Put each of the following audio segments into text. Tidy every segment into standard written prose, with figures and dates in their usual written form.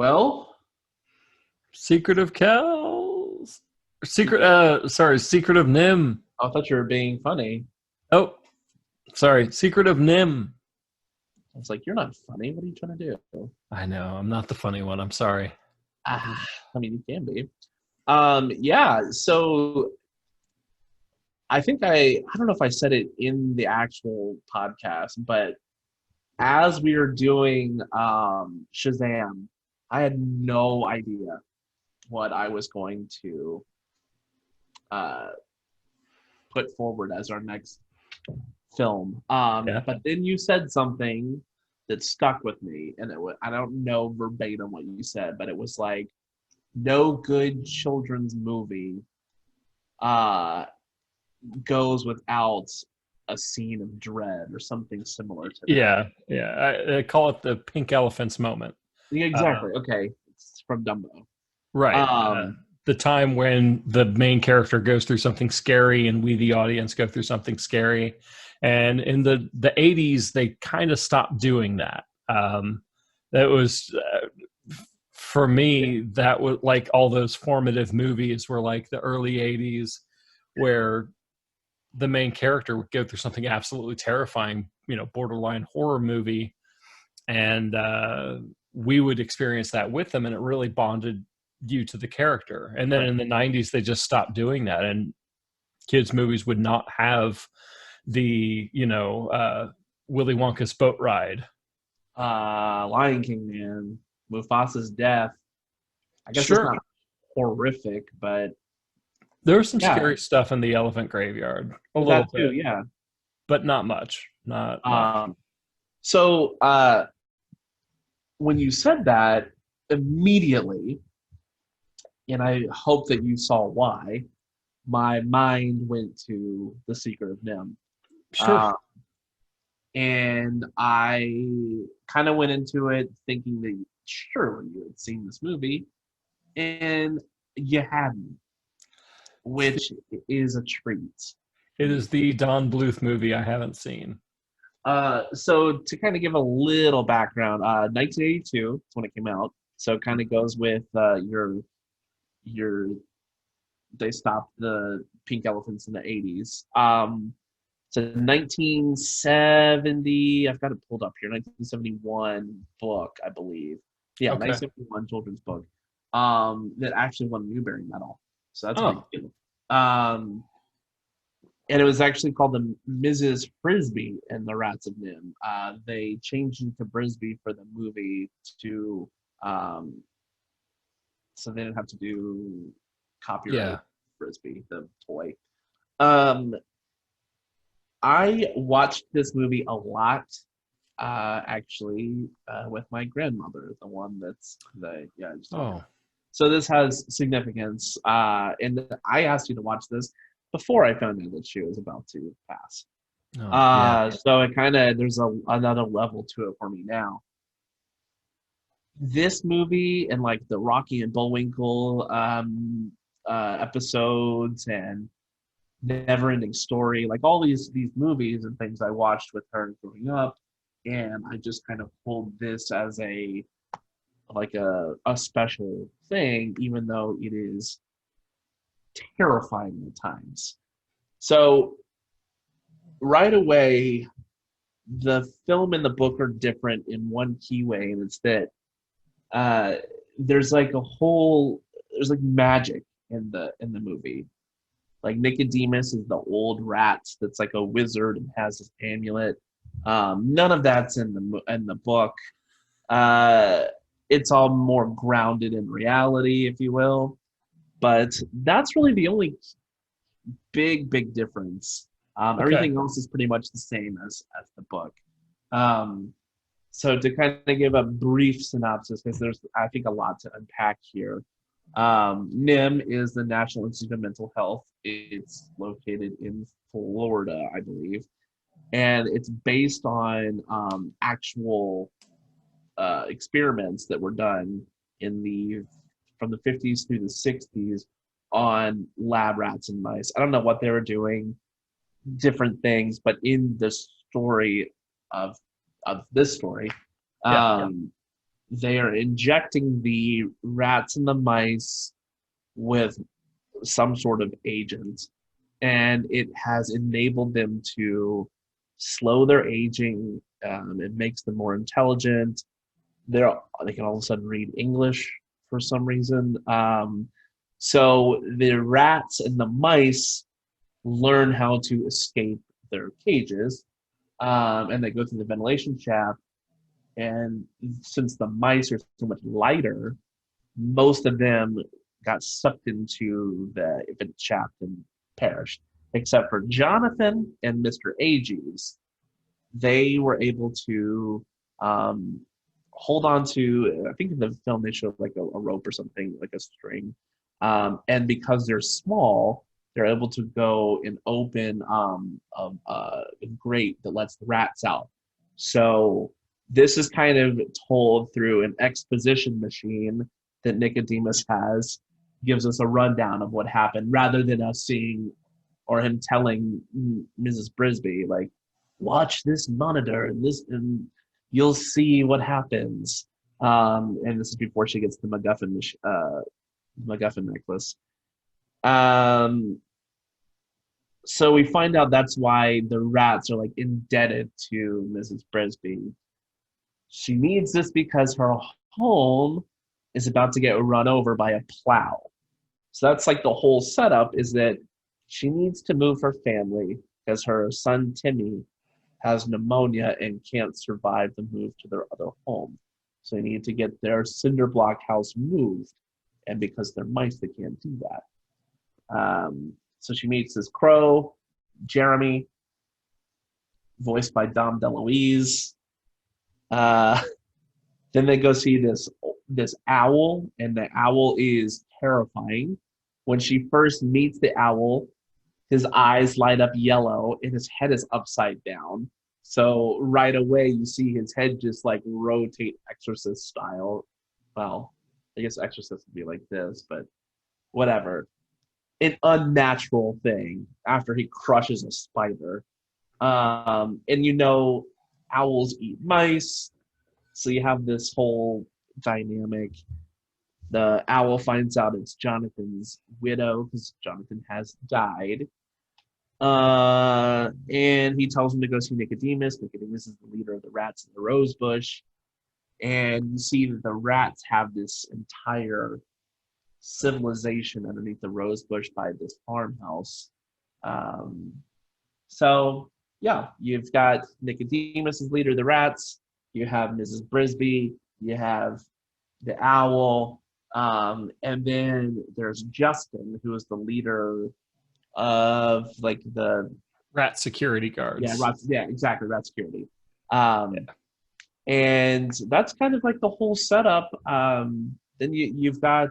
Well, Secret of Kells. Secret. Secret. Sorry. Secret of Nim. I thought you were being funny. Oh, sorry. Secret of Nim. I was like, "You're not funny. What are you trying to do?" I know. I'm not the funny one. I'm sorry. I mean, you can be. Yeah. So I think I don't know if I said it in the actual podcast, but as we were doing Shazam, I had no idea what I was going to uh, put forward as our next film. Yeah. But then you said something that stuck with me, and I don't know verbatim what you said, but it was like no good children's movie uh, goes without a scene of dread or something similar to that. Yeah. Yeah. I call it the pink elephants moment. Yeah, Uh, exactly. Okay, it's from Dumbo. right. Um, The time when the main character goes through something scary and we, the audience, go through something scary. And in the 80s, they kind of stopped doing that. That was for me, that was like all those formative movies were like the early 80s where the main character would go through something absolutely terrifying, borderline horror movie, and we would experience that with them, and it really bonded you to the character. And then right. in the 90s, they just stopped doing that, and kids movies would not have the Willy Wonka's boat ride. Lion King, man, Mufasa's death. I guess it's Sure, not horrific, but there was some yeah, scary stuff in the elephant graveyard, a little that too. bit, Yeah. but not much, not much. Um, so when you said that, immediately, and I hope that you saw why, my mind went to The Secret of Nim. Sure. Uh, and I kind of went into it thinking that surely you had seen this movie, and you hadn't, which is a treat for It me. is the Don Bluth movie I haven't seen. So to kind of give a little background, 1982 is when it came out. So it kind of goes with your they stopped the pink elephants in the 80s. So 1970, I've got it pulled up here, 1971 book, I believe. Yeah, Okay. 1971 children's book that actually won a Newbery Medal. So that's a big Oh, deal. And it was actually called the Mrs. Frisbee and the Rats of Nim. They changed it to Brisbee for the movie to um, so they didn't have to do copyright yeah. Frisbee, the toy. Um, I watched this movie a lot, actually, with my grandmother, the one that's the yeah. I just talked Oh, about. So this has significance, and I asked you to watch this before I found out that she was about to pass. oh, yeah. So it kind of there's another level to it for me now. This movie and like the Rocky and Bullwinkle episodes and Never Ending Story, like all these movies and things I watched with her growing up, and I just kind of hold this as a special thing, even though it is terrifying at times. So right away, the film and the book are different in one key way, and it's that uh, there's like there's like magic in the movie. Like Nicodemus is the old rat that's like a wizard and has this amulet. None of that's in the book. Uh, it's all more grounded in reality, if you will. But that's really the only big difference. Okay. Everything else is pretty much the same as the book. Um, so to kind of give a brief synopsis, because there's I think a lot to unpack here. NIM is the National Institute of Mental Health. It's located in Florida, I believe, and it's based on actual experiments that were done in the from the 50s through the 60s on lab rats and mice. I don't know what they were doing, different things, but in the story of this story, Yeah. um, they are injecting the rats and the mice with some sort of agent, and it has enabled them to slow their aging. It makes them more intelligent. They can all of a sudden read English for some reason. So the rats and the mice learn how to escape their cages, and they go through the ventilation shaft. And since the mice are so much lighter, most of them got sucked into the vent shaft and perished, except for Jonathan and Mr. Ages. They were able to hold on to, I think in the film they showed like a rope or something, like a string. And because they're small, they're able to go and open a grate that lets the rats out. So this is kind of told through an exposition machine that Nicodemus has, gives us a rundown of what happened rather than us seeing or him telling Mrs. Brisby, like, watch this monitor and you'll see what happens. And this is before she gets the MacGuffin necklace. So we find out that's why the rats are like indebted to Mrs. Brisby. She needs this because her home is about to get run over by a plow. So that's like the whole setup, is that she needs to move her family because her son Timmy has pneumonia and can't survive the move to their other home. So they need to get their cinder block house moved. And because they're mice, they can't do that. So she meets this crow, Jeremy, voiced by Dom DeLuise. Then they go see this owl, and the owl is terrifying. When she first meets the owl, his eyes light up yellow and his head is upside down. So right away you see his head just like rotate Exorcist style. Well, I guess Exorcist would be like this, but whatever. An unnatural thing after he crushes a spider. And owls eat mice. So you have this whole dynamic. The owl finds out it's Jonathan's widow because Jonathan has died. And he tells him to go see Nicodemus. Nicodemus is the leader of the rats in the rose bush. And you see that the rats have this entire civilization underneath the rose bush by this farmhouse. So, yeah, you've got Nicodemus as leader of the rats. You have Mrs. Brisby. You have the owl. And then there's Justin, who is the leader of like the rat security guards. Exactly, rat security. And that's kind of like the whole setup. Then you've got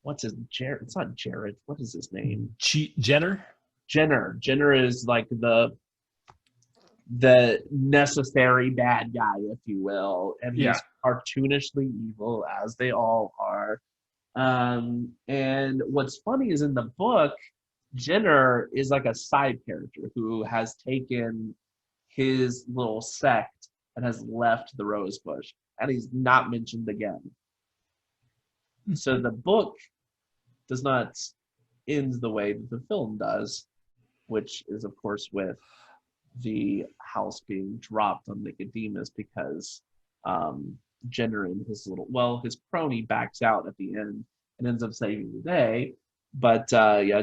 what's his Jared? It's not Jared. What is his name? Jenner. Jenner is like the necessary bad guy, if you will, and he's cartoonishly evil, as they all are. And what's funny is in the book, Jenner is like a side character who has taken his little sect and has left the rose bush, and he's not mentioned again. So the book does not end the way that the film does, which is, of course, with the house being dropped on Nicodemus because Jenner and his crony backs out at the end and ends up saving the day. But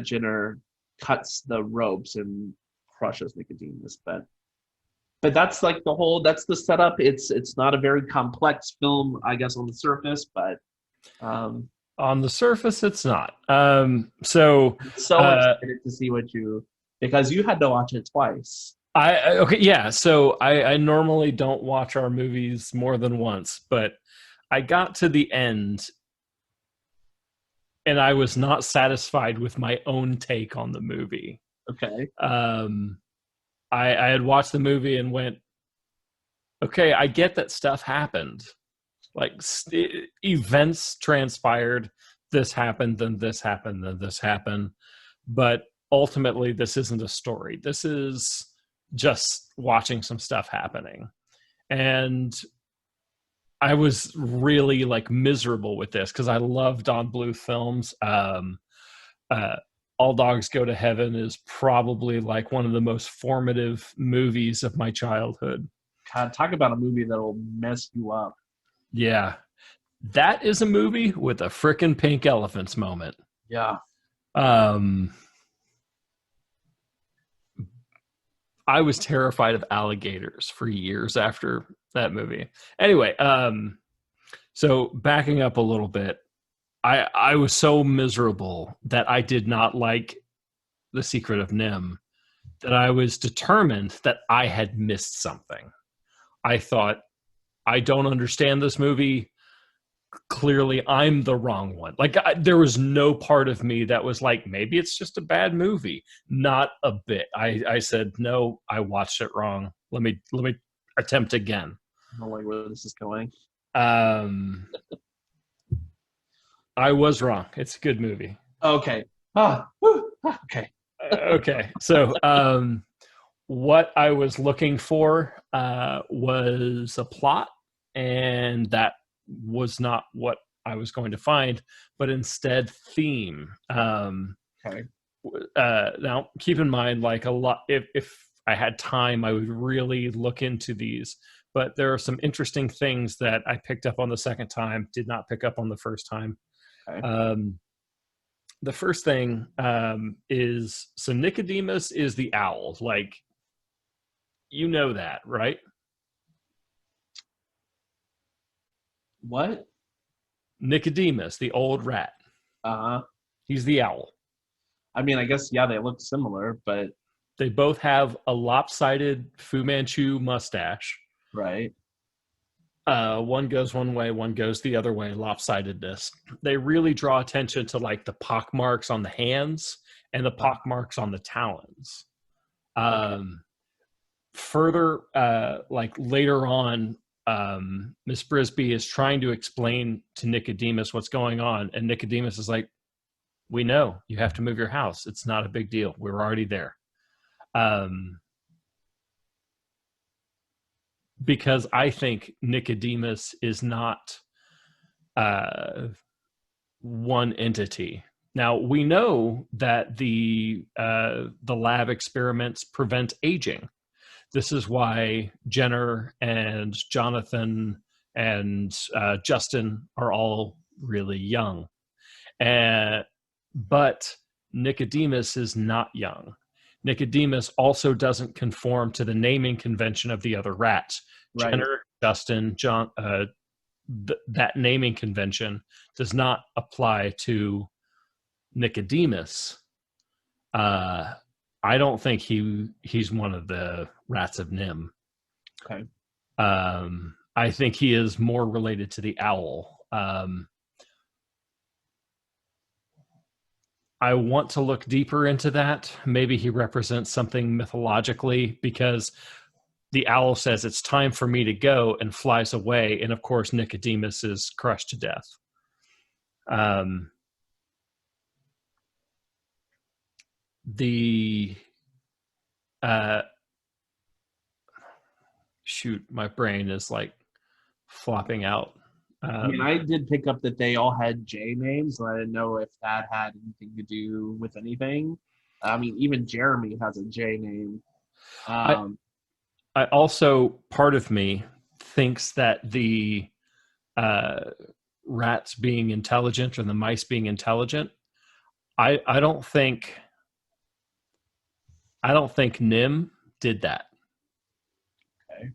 Jenner cuts the ropes and crushes Nicodemus. But that's like that's the setup. It's not a very complex film, I guess, on the surface, but on the surface it's not. So excited to see because you had to watch it twice. So I normally don't watch our movies more than once, but I got to the end and I was not satisfied with my own take on the movie. Okay. I had watched the movie and went, okay, I get that stuff happened. Like events transpired, this happened, then this happened, then this happened. But ultimately, this isn't a story. This is just watching some stuff happening. And I was really like miserable with this because I love Don Bluth films. All Dogs Go to Heaven is probably like one of the most formative movies of my childhood. God, talk about a movie that'll mess you up. Yeah. That is a movie with a frickin' pink elephants moment. Yeah. I was terrified of alligators for years after that movie. Anyway, so backing up a little bit, I was so miserable that I did not like The Secret of Nimh that I was determined that I had missed something. I thought, I don't understand this movie. Clearly, I'm the wrong one. Like, there was no part of me that was like, maybe it's just a bad movie. Not a bit. I said, no, I watched it wrong. Let me attempt again. I don't like where this is going. I was wrong. It's a good movie. Okay. Okay. Okay. So, what I was looking for was a plot, and that was not what I was going to find, but instead theme. Okay. Now, keep in mind, like a lot, if I had time, I would really look into these. But there are some interesting things that I picked up on the second time, did not pick up on the first time. Okay. The first thing is, so Nicodemus is the owl. Like, you know that, right? What? Nicodemus, the old rat. Uh-huh. He's the owl. I mean, I guess, yeah, they look similar, but... They both have a lopsided Fu Manchu mustache. Right. One goes one way, one goes the other way, lopsidedness. They really draw attention to like the pock marks on the hands and the pock marks on the talons. Further, like later on, Miss Brisby is trying to explain to Nicodemus what's going on, and Nicodemus is like, we know you have to move your house. It's not a big deal. We're already there. Because I think Nicodemus is not one entity. Now, we know that the lab experiments prevent aging. This is why Jenner and Jonathan and Justin are all really young. But Nicodemus is not young. Nicodemus also doesn't conform to the naming convention of the other rats. Right. Jenner, Justin, John, that naming convention does not apply to Nicodemus. I don't think he's one of the rats of Nimh. Okay. I think he is more related to the owl. I want to look deeper into that. Maybe he represents something mythologically, because the owl says it's time for me to go and flies away. And of course, Nicodemus is crushed to death. Shoot, my brain is like flopping out. I mean, I did pick up that they all had J names, so I didn't know if that had anything to do with anything. I mean, even Jeremy has a J name. I also, part of me thinks that the rats being intelligent or the mice being intelligent, I don't think Nimh did that. Okay.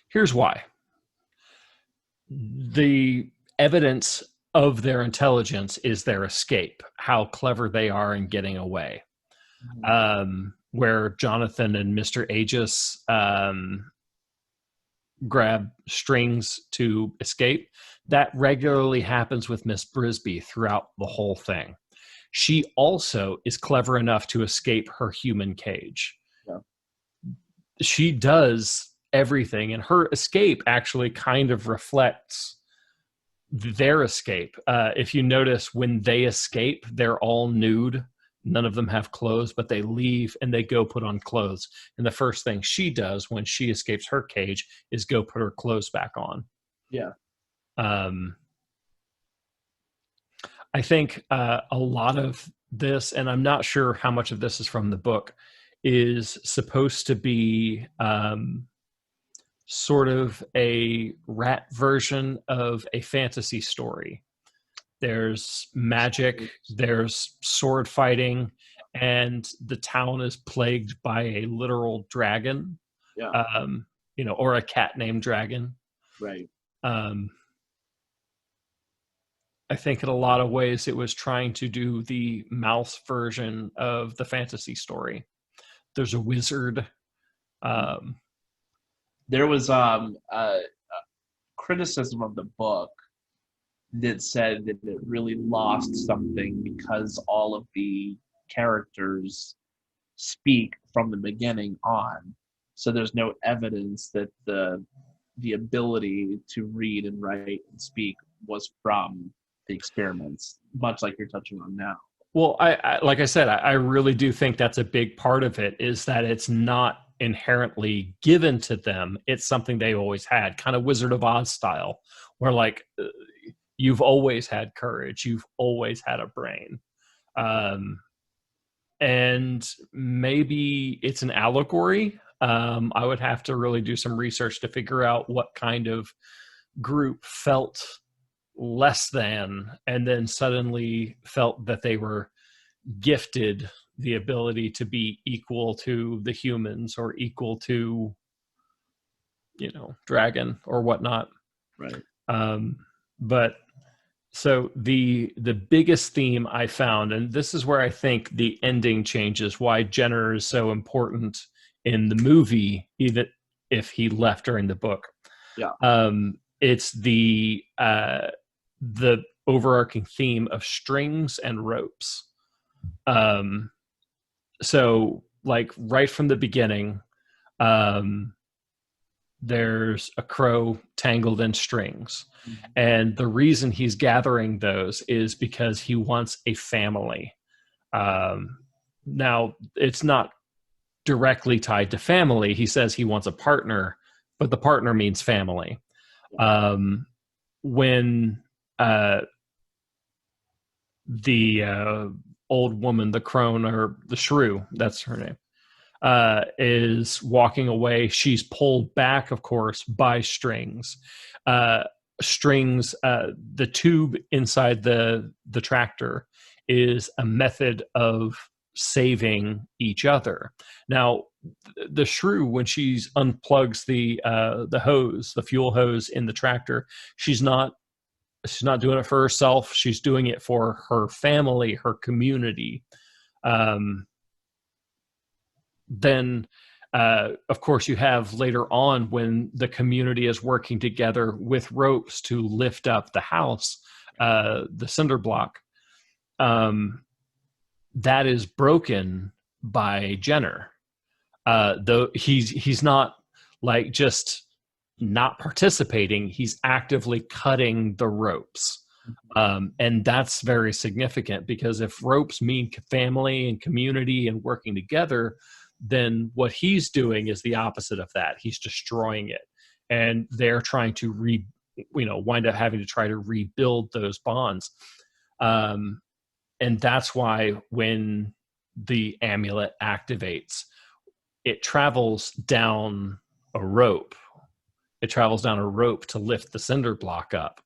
Here's why. The evidence of their intelligence is their escape, how clever they are in getting away. Mm-hmm. Where Jonathan and Mr. Aegis grab strings to escape, that regularly happens with Miss Brisby throughout the whole thing. She also is clever enough to escape her human cage. Yeah. She does everything, and her escape actually kind of reflects their escape. If you notice, when they escape, they're all nude. None of them have clothes, but they leave and they go put on clothes. And the first thing she does when she escapes her cage is go put her clothes back on. Yeah. Um, I think a lot of this, and I'm not sure how much of this is from the book, is supposed to be sort of a rat version of a fantasy story. There's magic, there's sword fighting, and the town is plagued by a literal dragon, Yeah. or a cat named Dragon. Right. Um, I think in a lot of ways it was trying to do the mouse version of the fantasy story. There's a wizard. Um, There was criticism of the book that said that it really lost something because all of the characters speak from the beginning on. So there's no evidence that the ability to read and write and speak was from the experiments, much like you're touching on now. well, like I said, I really do think that's a big part of it, is that it's not inherently given to them. It's something they always had, kind of Wizard of Oz style, where like you've always had courage, you've always had a brain. And maybe it's an allegory. I would have to really do some research to figure out what kind of group felt less than and then suddenly felt that they were gifted the ability to be equal to the humans or equal to, dragon or whatnot. Right. But so the biggest theme I found, and this is where I think the ending changes why Jenner is so important in the movie, even if he left during the book. Yeah. It's the overarching theme of strings and ropes. So like right from the beginning, there's a crow tangled in strings. And the reason he's gathering those is because he wants a family. Now, it's not directly tied to family. He says he wants a partner, but the partner means family. When the old woman, the crone or the shrew, that's her name, is walking away, she's pulled back, of course, by strings. The tube inside the tractor is a method of saving each other. Now, the shrew, when she unplugs the hose, the fuel hose in the tractor, she's not doing it for herself. She's doing it for her family, her community. Then, of course, you have later on when the community is working together with ropes to lift up the house, the cinder block. That is broken by Jenner. Though he's not like just not participating, he's actively cutting the ropes. And that's very significant because if ropes mean family and community and working together, then what he's doing is the opposite of that. He's destroying it. And they're trying to wind up having to try to rebuild those bonds. And that's why when the amulet activates, it travels down a rope. It travels down a rope to lift the cinder block up.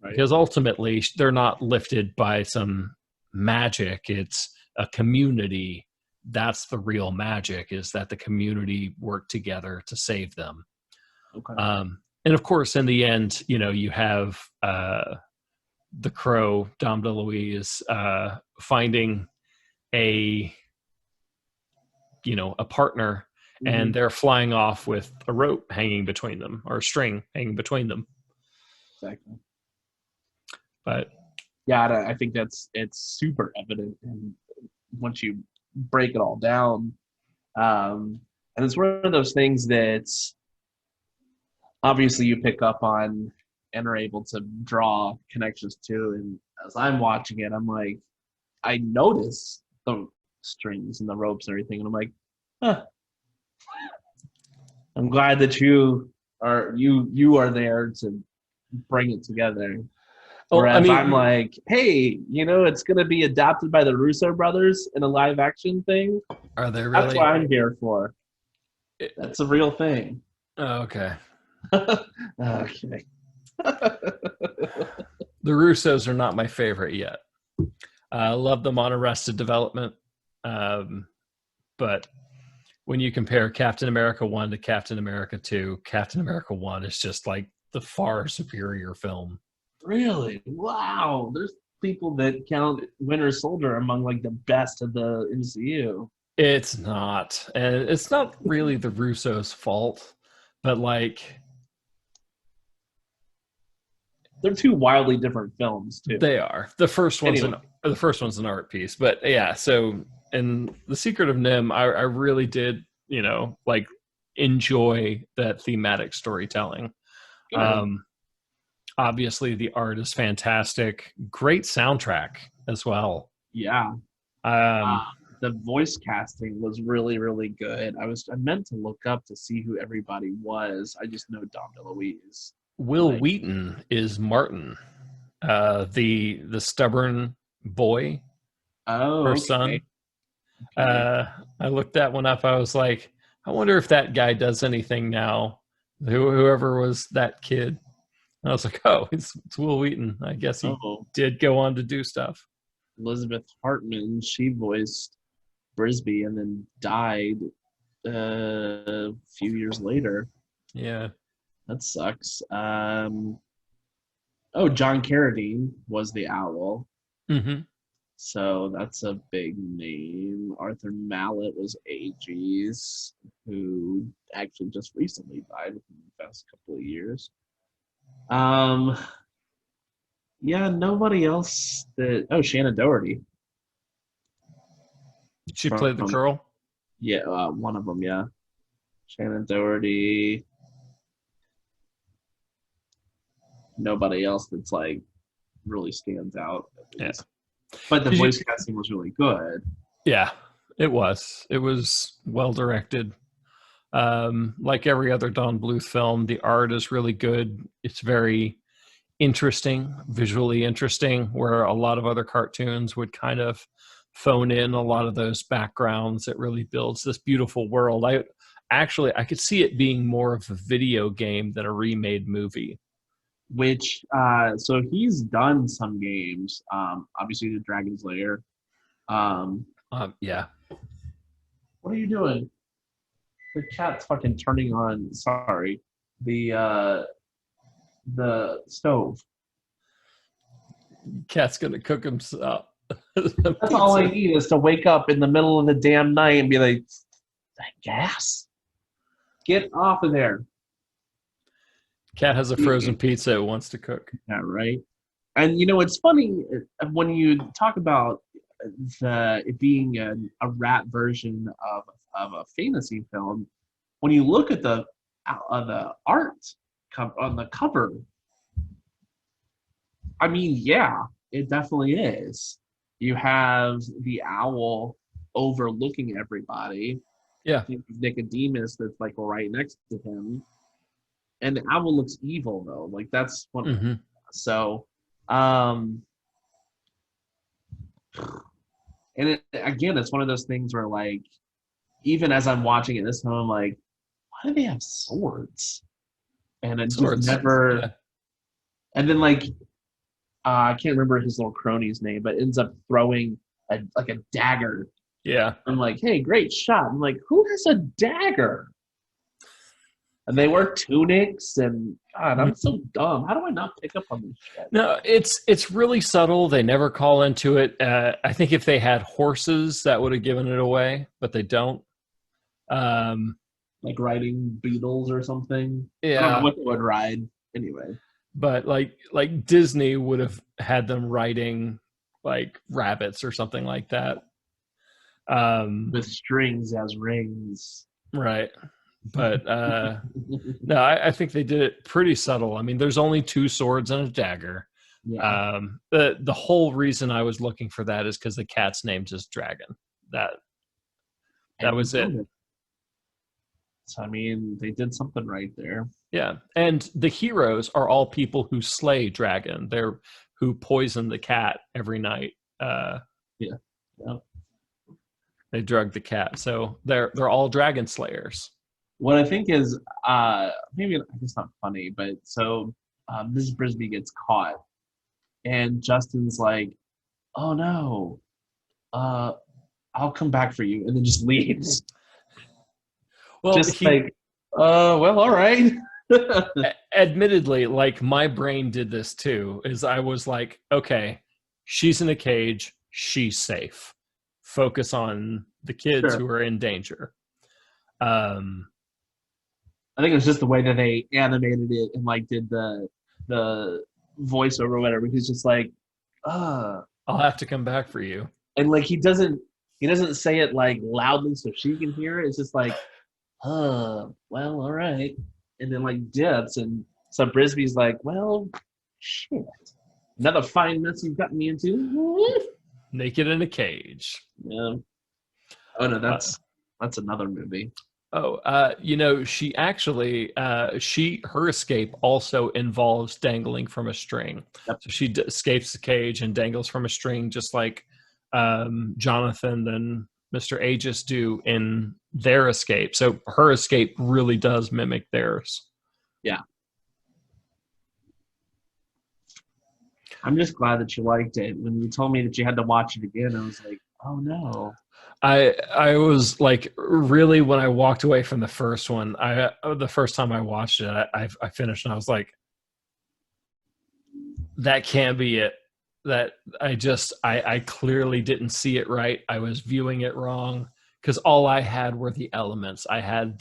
Right. Because ultimately they're not lifted by some magic. It's a community. That's the real magic, is that the community worked together to save them. Okay. And of course, in the end, you have the crow, Dom DeLuise, finding a partner, and they're flying off with a rope hanging between them, or a string hanging between them. Exactly. But yeah, I think it's super evident, and once you break it all down, and it's one of those things that obviously you pick up on and are able to draw connections to. And as I'm watching it, I'm like, I notice the strings and the ropes and everything, and I'm like, huh. I'm glad that you are there to bring it together. Oh, I Whereas I'm mean, like, hey, it's going to be adapted by the Russo brothers in a live action thing. are they That's what really? I'm here for. That's a real thing. Oh, okay. Okay. The Russos are not my favorite yet. I love them on Arrested Development. But when you compare Captain America 1 to Captain America 2, Captain America 1 is just like the far superior film. Really? Wow. There's people that count Winter Soldier among like the best of the MCU. It's not. And it's not really the Russos' fault, but like They're two wildly different films too. they are. Anyway, The first one's an art piece. But yeah, so in The Secret of Nim, I really did, like enjoy that thematic storytelling. good. Obviously the art is fantastic. Great soundtrack as well. Yeah. Um, The voice casting was really, really good. I meant to look up to see who everybody was. I just know Dom DeLuise. Will Like, Wheaton is Martin, the stubborn boy, oh, her okay. son. I looked that one up. I was like, I wonder if that guy does anything now. Whoever was that kid. And I was like, oh, it's Will Wheaton. I guess he Oh, did go on to do stuff. Elizabeth Hartman, she voiced Brisby and then died a few years later. Yeah. That sucks. Oh, John Carradine was the owl. Mm-hmm. So that's a big name. Arthur Mallet was Aegis, who actually just recently died within the past couple of years. Um, yeah, nobody else that. Oh, Shannon Doherty She played the from girl. yeah, one of them. Yeah, Shannon Doherty. Nobody else that's like really stands out at Yeah. least. But the 'Cause voice casting was really good. Yeah, it was. It was well directed. Like every other Don Bluth film, the art is really good. It's very interesting, visually interesting, where a lot of other cartoons would kind of phone in a lot of those backgrounds. It really builds this beautiful world. I could see it being more of a video game than a remade movie. Which so he's done some games. Obviously the Dragon's Lair. Um, Yeah. what are you doing? The cat's fucking turning on. Sorry, the stove. Cat's gonna cook himself. That's all I need is to wake up in the middle of the damn night and be like, that gas. Get off of there. Cat has a frozen pizza it wants to cook. Yeah, right. And it's funny when you talk about it being a rat version of a fantasy film. When you look at the art on the cover, I mean, yeah, it definitely is. You have the owl overlooking everybody. Yeah. Nicodemus that's like right next to him, and the owl looks evil though. Like that's one. Mm-hmm. So, and again, it's one of those things where like, even as I'm watching it this time, I'm like, why do they have swords? And it Swords. just never. Yeah. And then like, I can't remember his little crony's name, but ends up throwing a dagger. Yeah. I'm like, hey, great shot. I'm like, who has a dagger? And they wear tunics, and God, I'm so dumb. How do I not pick up on this shit? No, it's really subtle. They never call into it. I think if they had horses, that would have given it away, but they don't. Like riding beetles or something. Yeah. I don't know what they would ride anyway. But like Disney would have had them riding like rabbits or something like that. With strings as rings. Right. But no, I think they did it pretty subtle. I mean, there's only 2 swords and a dagger. Yeah. The whole reason I was looking for that is because the cat's name's just Dragon. That was it. So, I mean, they did something right there. Yeah, and the heroes are all people who slay dragon. They're who poison the cat every night. Yeah. Yeah. They drug the cat, so they're all dragon slayers. What I think is maybe I guess not funny, but so Mrs. Brisby gets caught, and Justin's like, "Oh no, uh, I'll come back for you," and then just leaves. Well, Just like, well, all right. admittedly, like my brain did this too. Is I was like, okay, she's in a cage, she's safe. Focus on the kids Sure. who are in danger. Um, I think it was just the way that they animated it and like did the voiceover or whatever. He's just like, uh, I'll have to come back for you. and like he doesn't say it like loudly so she can hear it. It's just like, well, all right, and then like dips, and so Brisby's like, well, shit, another fine mess you've gotten me into. Naked in a cage. Yeah. Oh no, that's another movie. She actually, her escape also involves dangling from a string. Yep. So she escapes the cage and dangles from a string, just like Jonathan and Mr. Aegis do in their escape. So her escape really does mimic theirs. Yeah. I'm just glad that you liked it. When you told me that you had to watch it again, I was like, oh no. I was like, really, when I walked away from the first one, the first time I watched it, I finished and I was like, that can't be it. That I clearly didn't see it right. I was viewing it wrong because all I had were the elements. I had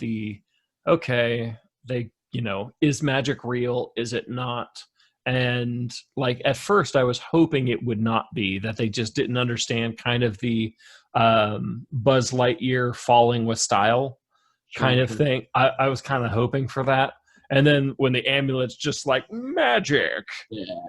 is magic real? Is it not? And like at first I was hoping it would not be, that they just didn't understand kind of the Buzz Lightyear falling with style kind of thing. I was kind of hoping for that. And then when the amulet's just like magic,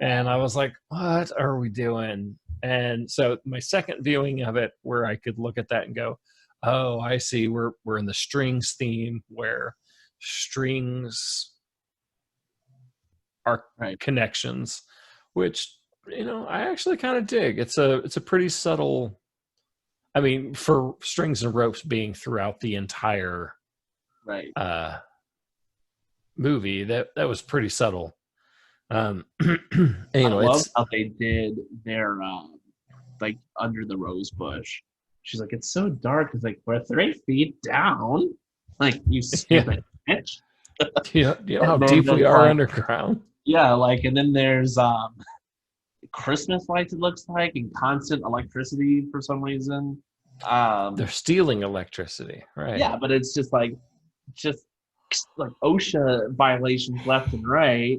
and I was like, what are we doing? And so my second viewing of it, where I could look at that and go, oh, I see, we're in the strings theme, where strings are connections, which I actually kind of dig. It's a pretty subtle. I mean, for strings and ropes being throughout the entire movie, that was pretty subtle. I love how they did their like under the rose bush. She's like, it's so dark. It's like, we're 3 feet down. Like, you stupid bitch. You know how deep we are underground. Yeah, like, and then there's Christmas lights, it looks like, and constant electricity for some reason. They're stealing electricity, right? Yeah, but it's just like OSHA violations left and right.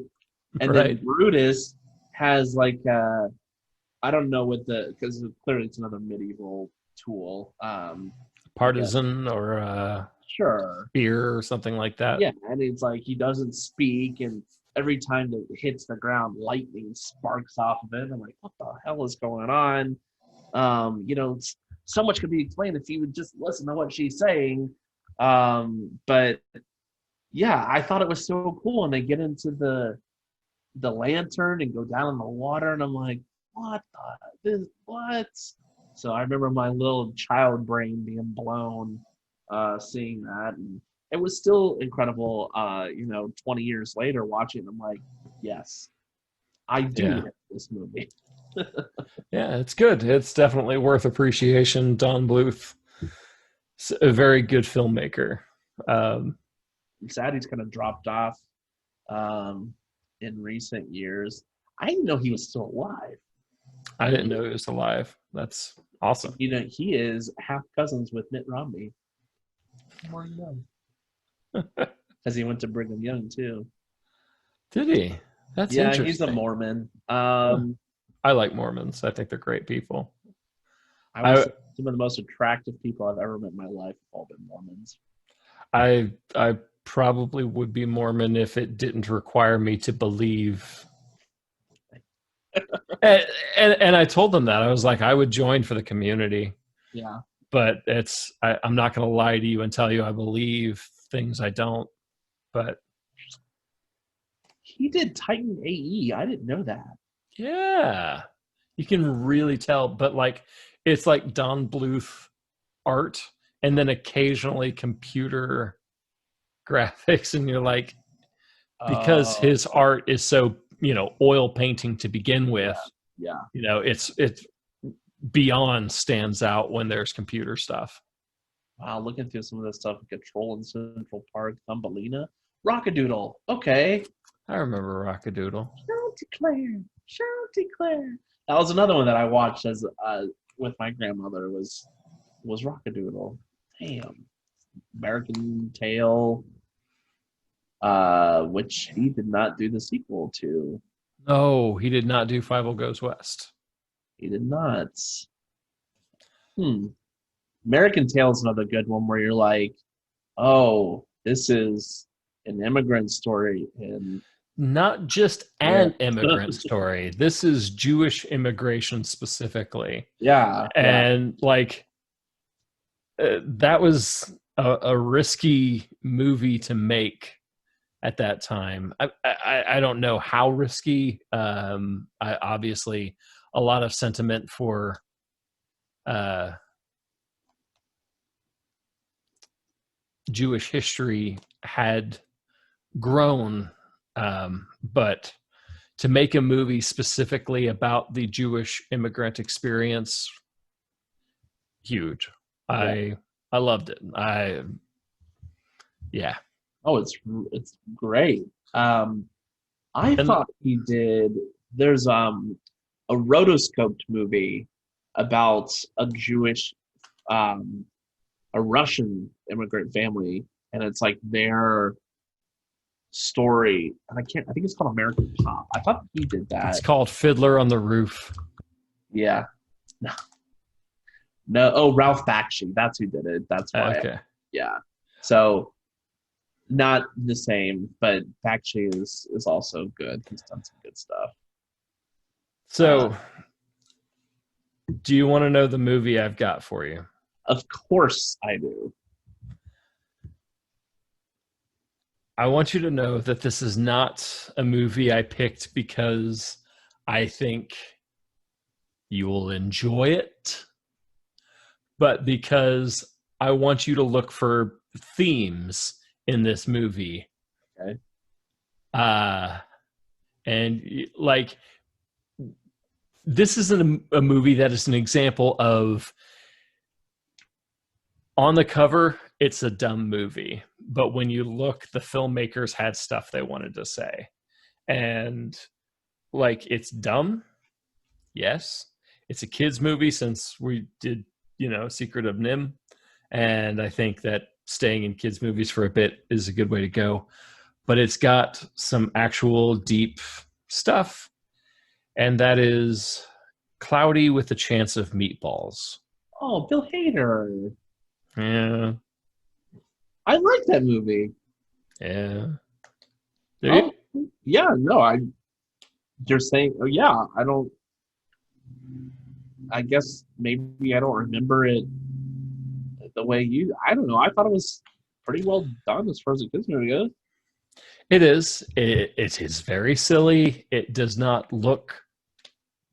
And then Brutus has like I don't know what because clearly it's another medieval tool. Partisan or sure, spear or something like that. Yeah, and it's like he doesn't speak, and every time that it hits the ground, lightning sparks off of it. I'm like, what the hell is going on? So much could be explained if you would just listen to what she's saying. But yeah, I thought it was so cool, and they get into the lantern and go down in the water, and I'm like, what? So I remember my little child brain being blown seeing that, and it was still incredible 20 years later watching. I'm like, yes, I do hate this movie. Yeah, it's good. It's definitely worth appreciation. Don Bluth, a very good filmmaker. I'm sad he's kind of dropped off in recent years. I didn't know he was still alive. I didn't know he was alive. That's awesome. He is half cousins with Mitt Romney. More young. Because he went to Brigham Young too. Did he? That's interesting. He's a Mormon. I like Mormons. I think they're great people. Some of the most attractive people I've ever met in my life have all been Mormons. I probably would be Mormon if it didn't require me to believe. and I told them that. I was like, I would join for the community. Yeah. But I'm not going to lie to you and tell you I believe things I don't. But He did Titan AE. I didn't know that. yeah, you can really tell. But like, it's like Don Bluth art, and then occasionally computer graphics, and you're like, because his art is so, oil painting to begin with. Yeah. It's beyond stands out when there's computer stuff. Wow, looking through some of this stuff, Control in Central Park, Thumbelina, Rockadoodle. Okay. I remember Rockadoodle. Chanticleer. That was another one that I watched as with my grandmother was Rockadoodle. Damn. American Tail, which he did not do the sequel to. No, he did not do Five Goes West. He did not. American Tail is another good one where you're like, oh, this is an immigrant story in not just an immigrant story. This is Jewish immigration specifically. Yeah. And like that was a risky movie to make at that time. I don't know how risky. I obviously a lot of sentiment for Jewish history had grown, but to make a movie specifically about the Jewish immigrant experience, huge. I loved it. Oh, it's great. I thought he did. There's a rotoscoped movie about a Jewish, a Russian immigrant family, and it's like their story. And I think it's called American Pop. I thought he did that. It's called Fiddler on the Roof. Yeah. No. Oh, Ralph Bakshi. That's who did it. That's why. Okay. Yeah. So not the same, but Bakshi is also good. He's done some good stuff. So, do you want to know the movie I've got for you? Of course I do. I want you to know that this is not a movie I picked because I think you will enjoy it, but because I want you to look for themes in this movie. Okay. And like, this isn't a movie that is an example of on the cover, it's a dumb movie. But when you look, the filmmakers had stuff they wanted to say. And like, it's dumb. Yes. It's a kid's movie since we did, Secret of Nimh. And I think that staying in kids' movies for a bit is a good way to go. But it's got some actual deep stuff. And that is Cloudy with a Chance of Meatballs. Oh, Bill Hader. Yeah. I like that movie. Yeah. Oh, yeah, no, you're saying, oh yeah, I guess maybe I don't remember it the way I don't know. I thought it was pretty well done as far as a kids movie goes. It is. It is very silly. It does not look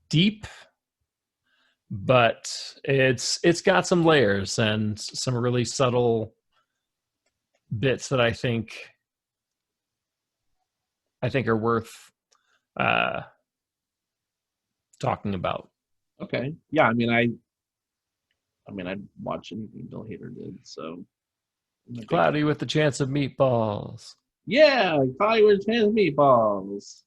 deep, but it's got some layers and some really subtle bits that I think are worth talking about. Okay. Yeah, I'd watch anything Bill Hader did, so Cloudy with a Chance of Meatballs. Yeah, Cloudy with a Chance of Meatballs.